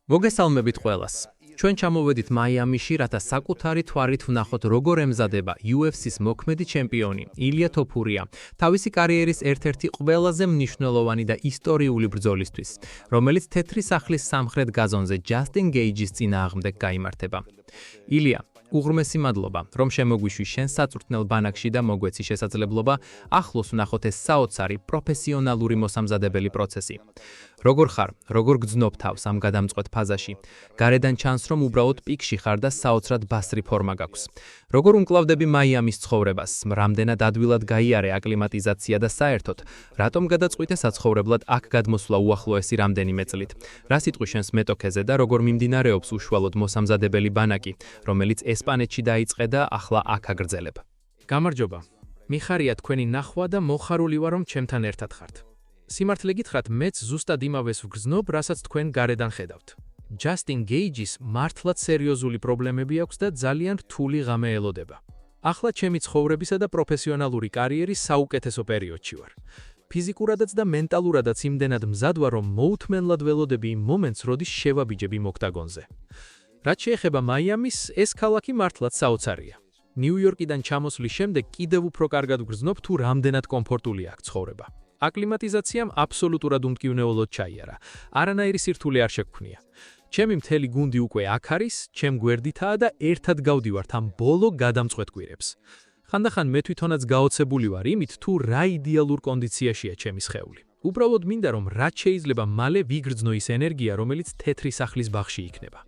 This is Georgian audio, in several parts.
მოგესალმებით ყველას. ჩვენ ჩამოვედით მაიამიში, რათა საკუთარი თვალით ვნახოთ, როგორ ემზადება UFC-ს მოქმედი ჩემპიონი ილია თოფურია, თავისი კარიერის ერთ-ერთი ყველაზე მნიშვნელოვანი და ისტორიული ბრძოლისთვის, რომელიც თეთრი სახლის სამხრეთ გაზონზე ჯასტინ გეიჯის წინააღმდეგ გაიმართება. ილია, უღრმესი მადლობა, რომ შემოგვიშვი შენ საწვრთნელ ბანაკში და მოგვეცი შესაძლებლობა ახლოს ვნახოთ ეს საოცარი პროფესიონალური მოსამზადებელი პროცესი. როგორ ხარ, როგორ გძნობ თავს ამ გადამწყვეტ ფაზაში? გარედან ჩანს, რომ უბრალოდ პიკში ხარ და საოცრად ბასრი ფორმა გაქვს. როგორ უმკლავდები მაიამის ცხოვრებას? რამდენად ადვილად გაიარე აკლიმატიზაცია და საერთოდ, რატომ გადაწყვიტე საცხოვრებლად აქ გადმოსვლა უახლოესი რამდენიმე წლით? რა სიტყვი შენს მეტოქეზე და როგორ მიმდინარეობს უშუალოდ მოსამზადებელი ბანაკი, რომელიც ესპანეთში დაიწყე და ახლა აქ აგრძელებ? გამარჯობა. მიხარია თქვენი ნახვა და მოხარული ვარ, რომ ჩემთან ერთად ხართ. სიმართლე გითხრათ, მეც ზუსტად იმავეს ვგრძნობ, რასაც თქვენ გარედან ხედავთ. ჯასტინ გეიჯის მართლაც სერიოზული პრობლემები აქვს და ძალიან რთული ღამე ელოდება. ახლა ჩემი ცხოვრებისა და პროფესიონალური კარიერის საუკეთესო პერიოდში ვარ. ფიზიკურადაც და მენტალურადაც იმდენად მზად ვარ, რომ მოუთმენლად ველოდები იმ მომენტს, როდის შევაბიჯები ოქტაგონზე. რაც შეეხება მაიამის, ეს ქალაქი მართლაც საოცარია. ნიუ-იორკიდან ჩამოსვლის შემდეგ კიდევ უფრო კარგად ვგრძნობ, თუ რამდენად კომფორტულია აქ ცხოვრება. აკლიმატიზაციამ აბსოლუტურად უმტკივნეულოდ ჩაიარა. არანაირი სირთულე არ შეგვქნია. ჩემი მთელი გუნდი უკვე აქ არის, ჩემ გვერდითაა და ერთად გავდივართ ამ ბოლო გადამწყვეტ კვირებს. ხანდახან მე თვითონაც გაოცებული ვარ იმით, თუ რა იდეალურ კონდიციაშია ჩემი სხეული. უბრალოდ მინდა, რომ რაც შეიძლება მალე ვიგრძნო ის ენერგია, რომელიც თეთრი სახლის ბაღში იქნება.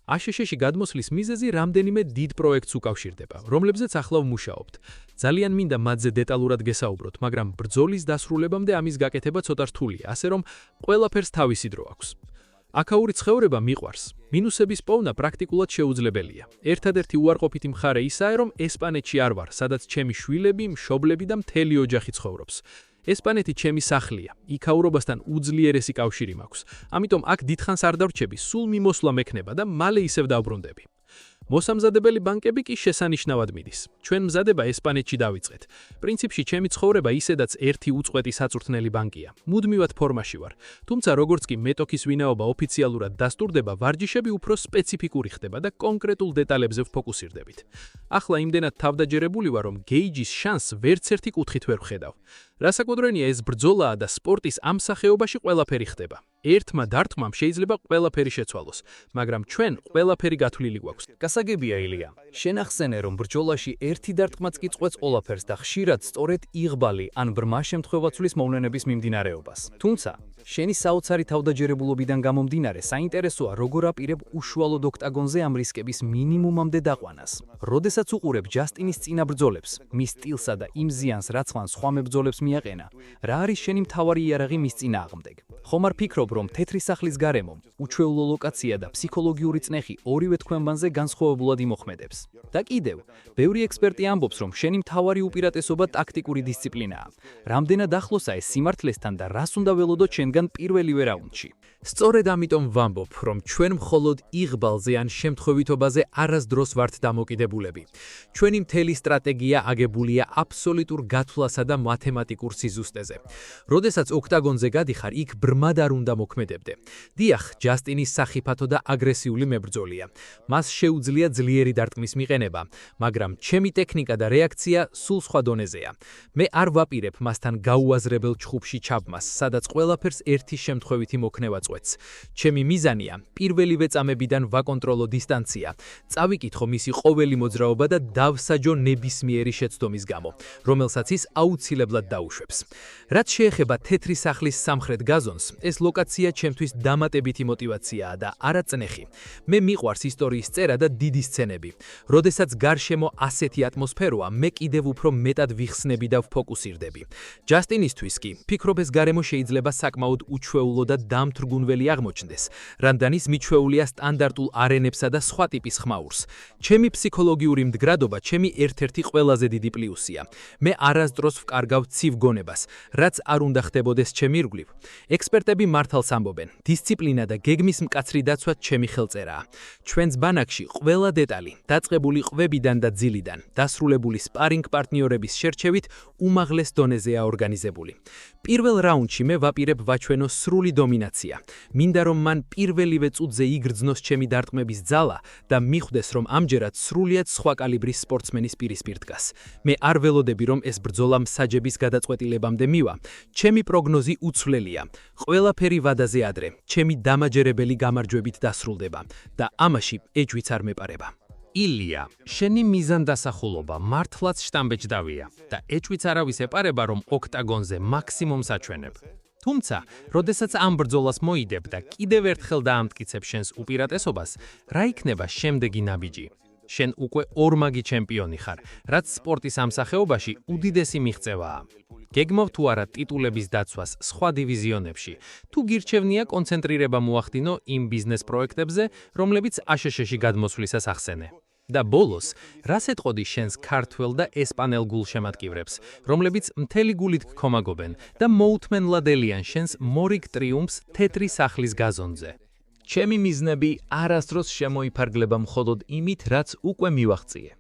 აშშ-ში გადმოსვლის მიზეზი რამდენიმე დიდ პროექტს უკავშირდება, რომლებზეც ახლა ვმუშაობთ. ძალიან მინდა მათზე დეტალურად გესაუბროთ, მაგრამ ბრძოლის დასრულებამდე ამის გაკეთება ცოტა რთულია, ასე რომ ყველაფერს თავისი დრო აქვს. აქაური ცხოვრება მიყვარს. მინუსების პოვნა პრაქტიკულად შეუძლებელია. ერთადერთი უარყოფითი მხარე ისაა, რომ ესპანეთში არ ვარ, სადაც ჩემი შვილები, მშობლები და მთელი ოჯახი ცხოვრობს. ესპანეთი ჩემი სახლია, იქაურობასთან უძლიერესი კავშირი მაქვს. ამიტომ აქ დიდხანს არ დავრჩები, სულ მიმოსვლა მექნება და მალე ისევ დავბრუნდები. მოსამზადებელი ბანკები კი შესანიშნავად მიდის. ჩვენ მზადება ესპანეთში დავიწყეთ. პრინციპში ჩემი ცხოვრება ისედაც ერთი უწყვეტი საწვრთნელი ბანკია. მუდმივად ფორმაში ვარ. თუმცა როგორც კი მეტოქის ვინაობა ოფიციალურად დასტურდება, ვარჯიშები უფრო სპეციფიკური ხდება და კონკრეტულ დეტალებზე ვფოკუსირდებით. ახლა იმდენად თავდაჯერებული ვარ, რომ გეიჯის შანსს ვერც ერთი კუთხით ვერ ვხედავ. რასაკვირველია, ეს ბრძოლაა და სპორტის ამ სახეობაში ყველაფერი ხდება. ერთმა დარტყმამ შეიძლება ყველაფერი შეცვალოს, მაგრამ ჩვენ ყველაფერი გათვლილი გვაქვს. გასაგებია, ილია. შენ ახსენე, რომ ბრძოლაში ერთი დარტყმაც კი წყვეტს ყველაფერს და ხშირად სწორედ იღბალი ან ბრმა შემთხვევა ცვლის მოვლენების მიმდინარეობას. თუმცა, შენი საოცარი თავდაჯერებულობიდან გამომდინარე, საინტერესოა, როგორ აპირებ უშუალოდ ოქტაგონზე ამ რისკების მინიმუმამდე დაყვანას. როდესაც უყურებ ჯასტინის წინა ბრძოლებს, მის სტილსა და იმ ზიანს, რაც მან სხვა მებრძოლებს მიაყენა, რა არის შენი მთავარი იარაღი მის წინააღმდეგ? ხომ არ ფიქრობ, რომ თეთრი სახლის გარემო, უჩვეულო ლოკაცია და ფსიქოლოგიური წნეხი ორივე თქვენბანზე განსხვავებულად იმოქმედებს? და კიდევ, ბევრი ექსპერტი ამბობს, რომ შენი მთავარი უპირატესობა ტაქტიკური დისციპლინაა. რამდენად ახლოსა ეს სიმართლესთან და რას უნდა ველოდოთ შენგან პირველივე რაუნდში? სწორედ ამიტომ ვამბობ, რომ ჩვენ მხოლოდ იღბალზე ან შემთხვევითობაზე არასდროს ვართ დამოკიდებულები. ჩვენი მთელი სტრატეგია აგებულია აბსოლუტურ გათვლასა და მათემატიკურ სიზუსტეზე. როდესაც ოქტაგონზე გადიხარ, იქ ბრმად არ უნდა მოქმედებდე. დიახ, ჯასტინის სახიფათო და აგრესიული მებრძოლია. მას შეუძლია ძლიერი დარტყმის მიყენება, მაგრამ ჩემი ტექნიკა და რეაქცია სულ სხვა დონეზეა. მე არ ვაპირებ მასთან გაუაზრებელ ჩხუბში ჩაბმას, სადაც ყველაფერს ერთი შემთხვევითი მოქნევა წვეთს. ჩემი მიზანია პირველივე წამებიდან ვაკონტროლო დისტანცია, წავიკითხო მისი ყოველი მოძრაობა და დავსაჯო ნებისმიერი შეცდომის გამო, რომელსაც ის აუცილებლად დაუშვებს. რაც შეეხება თეთრი სახლის სამხრეთ გაზონს, ეს ლოკაცია ჩემთვის დამატებითი მოტივაციაა და არა წნეხი. მე მიყვარს ისტორიის წერა და დიდი სცენები. როდესაც გარშემო ასეთი ატმოსფეროა, მე კიდევ უფრო მეტად ვიხსნები და ვფოკუსირდები. ჯასტინისთვის კი, ფიქრობ ეს გარემო შეიძლება საკმაოდ უჩვეულო და დამთრგუნველი აღმოჩნდეს, რადგან ის მიჩვეულია სტანდარტულ არენებსა და სხვა ტიპის ხმაურს. ჩემი ფსიქოლოგიური მდგრადობა ჩემი ერთ-ერთი ყველაზე დიდი პლუსია. მე არასდროს ვკარგავ ცივ გონებას, რაც არ უნდა ხდებოდეს ჩემი ირგვლივ. ექსპერტები მართალ მართალს ამბობენ, დისციპლინა და გეგმის მკაცრი დაცვა ჩემი ხელწერაა. ჩვენს ბანაკში ყველა დეტალი, დაწყებული ყვებიდან და ძილიდან, დასრულებული სპარინგ პარტნიორების შერჩევით უმაღლეს დონეზეა ორგანიზებული. პირველ რაუნდში მე ვაპირებ ვაჩვენო სრული დომინაცია. მინდა რომ მან პირველივე წუთზე იგრძნოს ჩემი დარტყმების ძალა და მიხვდეს რომ ამჯერად სრულიად სხვა კალიბრის სპორტსმენის პირისპირ დგას. მე არ ველოდები რომ ეს ბრძოლა მსაჯების გადაწყვეტილებამდე მივა. ჩემი პროგნოზი უცვლელია. ყველაფერი ვადაზე ადრე, ჩემი დამაჯერებელი გამარჯვებით დასრულდება და ამაში ეჭვიც არ მეპარება. ილია, შენი მიზანდასახულობა მართლაც შტამბეჭდავია და ეჭვიც არავის ეპარება რომ ოქტაგონზე მაქსიმუმს აჩვენებ. თუმცა, როდესაც ამ ბრძოლას მოიდებ და კიდევ ერთხელ დაამტკიცებ შენს უპირატესობას, რა იქნება შემდეგი ნაბიჯი? შენ უკვე ორმაგი ჩემპიონი ხარ, რაც სპორტის ამ სახეობაში უდიდესი მიღწევაა. გეგმავ თუ არა ტიტულების დაცვას სხვა დივიზიონებში, თუ გირჩევნია კონცენტრირება მოახდინო იმ ბიზნეს პროექტებზე, რომლებიც აშშ-ში გადმოსვლისას ახსენე. და ბოლოს, რას ეტყოდი შენს ქართველ და ესპანელ გულშემატკივრებს, რომლებიც მთელი გულით გქომაგობენ და მოუთმენლადელიან შენს მორიგ ტრიუმფს თეთრი სახლის გაზონზე? ჩემი მიზნები არასდროს შემოიფარგლება მხოლოდ იმით, რაც უკვე მივაღწიე.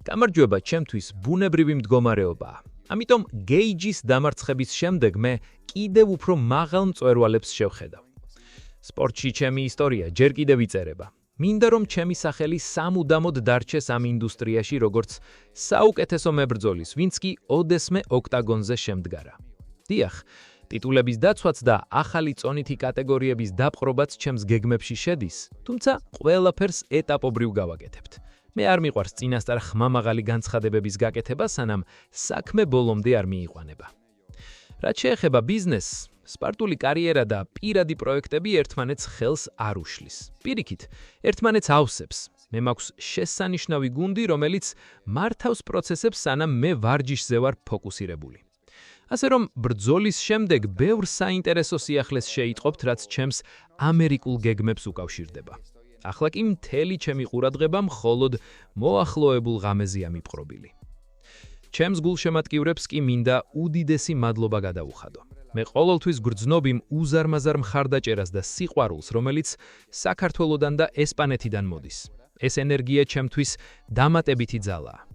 გამარჯვება ჩემთვის ბუნებრივი მდგომარეობაა. ამიტომ გეიჯის დამარცხების შემდეგ მე კიდევ უფრო მაღალ მწვერვალებს შევხედავ. სპორტში ჩემი ისტორია ჯერ კიდევ იწერება. მინდა რომ ჩემი სახელი სამუდამოდ დარჩეს ამ ინდუსტრიაში როგორც საუკეთესო მებრძოლის, ვინც კი ოდესმე ოქტაგონზე შემდგარა. დიახ, ტიტულების დაცვაც და ახალი წონითი კატეგორიების დაპყრობაც ჩემს გეგმებში შედის, თუმცა ყველაფერს ეტაპობრივ გავაკეთებთ. მე არ მიყვარს წინასწარ ხმამაღალი განცხადებების გაკეთება, სანამ საქმე ბოლომდე არ მიიყვანება. რაც შეეხება ბიზნესს, სპარტული კარიერა და პირადი პროექტები ერთმანეთს ხელს არ უშლის. პირიქით, ერთმანეთს ავსებს. მე მაქვს შესანიშნავი გუნდი, რომელიც მართავს პროცესებს, სანამ მე ვარჯიშზე ვარ ფოკუსირებული. ასე რომ ბრძოლის შემდეგ ბევრ საინტერესო სიახლეს შეიტყობთ, რაც ჩემს ამერიკულ გეგმებს უკავშირდება. ახლა კი მთელი ჩემი ყურადღება მხოლოდ მოახლოებულ ღამეზეა მიპყრობილი. ჩემს გულშემატკივრებს კი მინდა უდიდესი მადლობა გადაუხადო. მე ყოველთვის გრძნობ იმ უზარმაზარ მხარდაჭერას და სიყვარულს, რომელიც საქართველოდან და ესპანეთიდან მოდის. ეს ენერგია ჩემთვის დამატებითი ძალაა.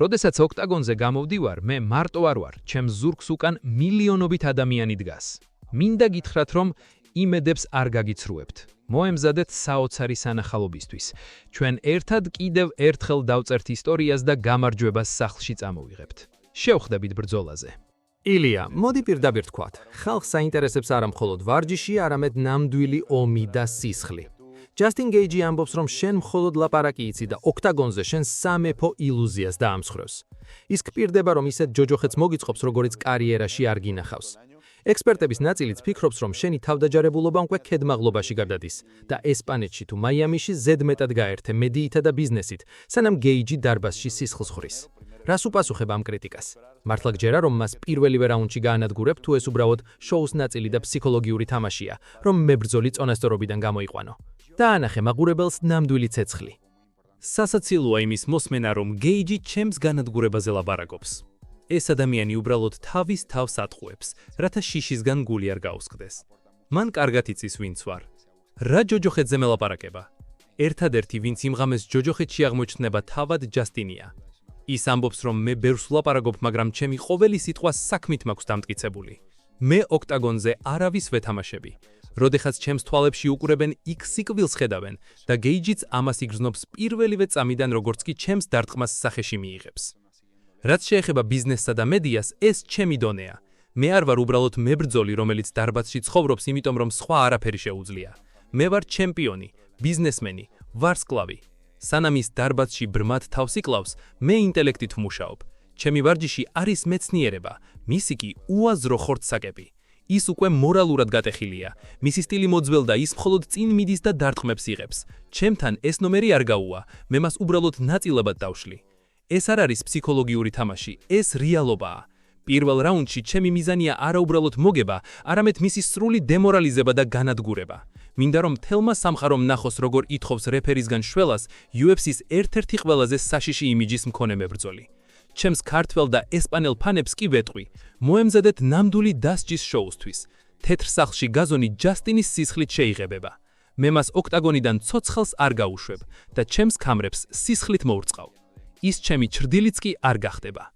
როდესაც ოქტაგონზე გამოვდივარ, მე მარტო არ ვარ, ჩემს ზურგს უკან მილიონობით ადამიანი დგას. მინდა გითხრათ, რომ იმედებს არ გაგიცრუებთ. მოემზადეთ საოცარი სანახალობისთვის. ჩვენ ერთად კიდევ ერთხელ დავწერთ ისტორიას და გამარჯვებას სახლში წამოვიღებთ. შევხვდებით ბრძოლაზე. ილია, მოდი პირდაპირ თქვათ, ხალხს საინტერესებს არა მხოლოდ ვარჯიში, არამედ ნამდვილი ომი და სისხლი. ჯასტინ გეიჯი ამბობს, რომ შენ მხოლოდ ლაპარაკი იცი და ოქტაგონზე შენ სამეფო ილუზიას დაამსხვრევს. ის გპირდება, რომ ისეთ ჯოჯოხეთს მოგიწყობს, როგორიც კარიერაში არ გინახავს. ექსპერტების ნაწილიც ფიქრობს, რომ შენი თავდაჯარებულობა უკვე ქედმაღლობაში გადადის და ესპანეთში თუ მაიამიში ზედმეტად გაერთე მედიითა და ბიზნესით, სანამ გეიჯი დარბაზში სისხლს ხრის. რას უპასუხებ ამ კრიტიკას? მართლა გჯერა, რომ მას პირველივე რაუნდში გაანადგურებ, თუ ეს უბრალოდ შოუს ნაწილი და ფსიქოლოგიური თამაშია, რომ მებრძოლი წონასწორობიდან გამოიყვანო. დაანახე მაყურებელს ნამდვილი ცეცხლი. სასაცილოა იმის მოსმენა, რომ გეიჯი ჩემს განადგურებაზე ლაპარაკობს. ეს ადამიანი უბრალოდ თავის თავს ატყუებს, რათა შიშისგან გული არ გაუსხდეს. მან კარგად იცის ვინც ვარ. რა ჯოჯოხეთზე მელაპარაკება? ერთადერთი, ვინც იმ ღამეს ჯოჯოხეთში აღმოჩნდება თავად ჯასტინია. ის ამბობს, რომ მე ბევრს ვლაპარაკობ, მაგრამ ჩემი ყოველი სიტყვა საქმით მაქვს დამტკიცებული. მე ოქტაგონზე არავის ვეთამაშები. როდესაც ჩემს თვალებში უყურებენ იქ სიკვდილს ხედავენ და გეიჯიც ამას იგრძნობს პირველივე წამიდან, როგორც კი ჩემს დარტყმას სახეში მიიღებს. რაც შეეხება ბიზნესსა და მედიას, ეს ჩემი დონეა. მე არ ვარ უბრალოდ მებრძოლი, რომელიც დარბაზში ცხოვრობს, იმიტომ რომ სხვა არაფერი შეუძლია. მე ვარ ჩემპიონი, ბიზნესმენი, ვარსკვლავი. სანამ ის დარბაზში ბრმად თავს იკლავს, მე ინტელექტით ვმუშაობ. ჩემი ვარჯიში არის მეცნიერება, მისი კი უაზრო ხორცსაკები. ის უკვე მორალურად გატეხილია. მისი სტილი მოძველდა და ის მხოლოდ წინ მიდის და დარტყმებს იღებს. ჩემთან ეს ნომერი არ გაუვა, მე მას უბრალოდ ნაწილებად დავშლი. ეს არ არის ფსიქოლოგიური თამაში, ეს რეალობაა. პირველ რაუნდში ჩემი მიზანია არა უბრალოდ მოგება, არამედ მისი სრული დემორალიზება და განადგურება. მინდა რომ თელმა სამყარომ ნახოს, როგორ ითხოვს რეფერისგან შველას UFC-ს ერთ-ერთი ყველაზე საშიში იმიჯის მქონე მებრძოლი. ჩემს ქართველ და ესპანელ ფანებს კი ვეტყვი, მოემზადეთ ნამდვილი დასჯის შოუსთვის. თეთრ სახლში გაზონი ჯასტინის სისხლით შეიღებება. მე მას ოქტაგონიდან ცოცხალს არ გაუშვებ და ჩემს ქამრებს სისხლით მოვრწყავ. ის ჩემი ჩრდილიც კი არ გახდება.